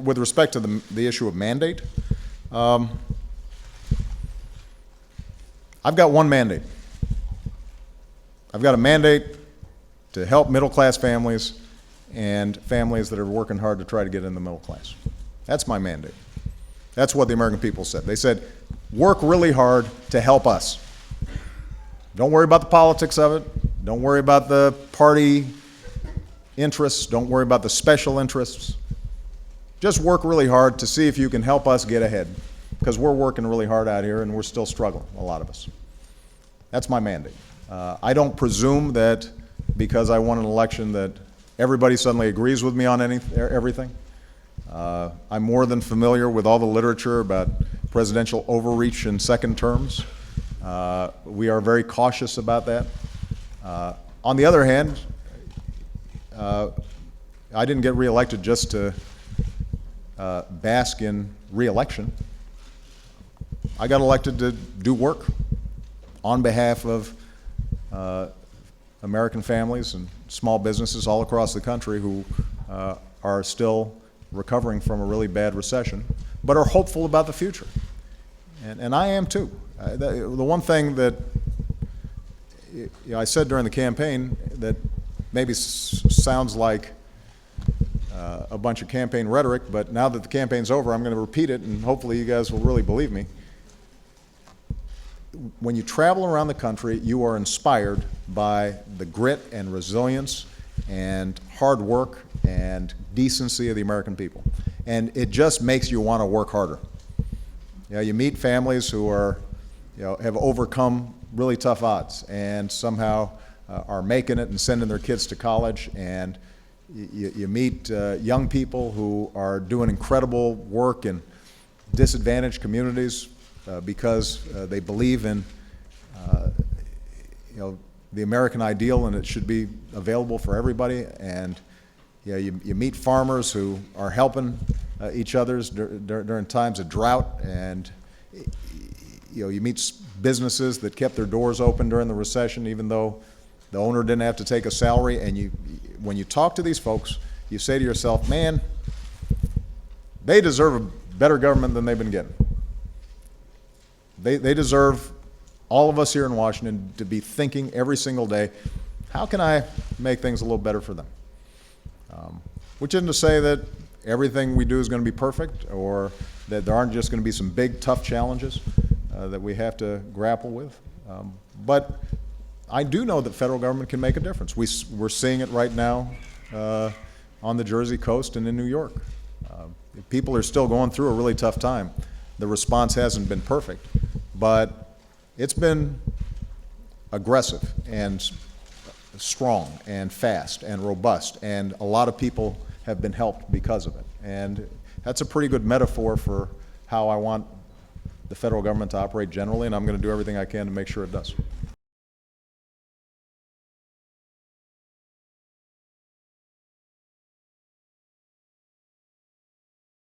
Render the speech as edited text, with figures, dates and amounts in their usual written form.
with respect to the issue of mandate, I've got one mandate. I've got a mandate to help middle-class families and families that are working hard to try to get in the middle class. That's my mandate. That's what the American people said. They said, work really hard to help us. Don't worry about the politics of it. Don't worry about the party interests. Don't worry about the special interests. Just work really hard to see if you can help us get ahead, because we're working really hard out here and we're still struggling, a lot of us. That's my mandate. I don't presume that because I won an election that everybody suddenly agrees with me on everything. I'm more than familiar with all the literature about presidential overreach in second terms. We are very cautious about that. On the other hand, I didn't get reelected just to bask in reelection. I got elected to do work on behalf of American families and small businesses all across the country who are still recovering from a really bad recession, but are hopeful about the future. And I am too. The one thing that I said during the campaign that maybe sounds like a bunch of campaign rhetoric, but now that the campaign's over, I'm going to repeat it, and hopefully you guys will really believe me. When you travel around the country, you are inspired by the grit and resilience and hard work and decency of the American people. And it just makes you want to work harder. You meet families who are, have overcome really tough odds and somehow are making it and sending their kids to college, and you meet young people who are doing incredible work in disadvantaged communities because they believe in the American ideal, and it should be available for everybody. And you meet farmers who are helping each other during times of drought, and you meet businesses that kept their doors open during the recession even though the owner didn't have to take a salary. And when you talk to these folks, you say to yourself, man, they deserve a better government than they've been getting. They deserve all of us here in Washington to be thinking every single day, how can I make things a little better for them? Which isn't to say that everything we do is going to be perfect, or that there aren't just going to be some big, tough challenges that we have to grapple with. But I do know that federal government can make a difference. We're seeing it right now on the Jersey coast and in New York. People are still going through a really tough time. The response hasn't been perfect, but it's been aggressive and strong and fast and robust, and a lot of people have been helped because of it. And that's a pretty good metaphor for how I want the federal government to operate generally, and I'm going to do everything I can to make sure it does.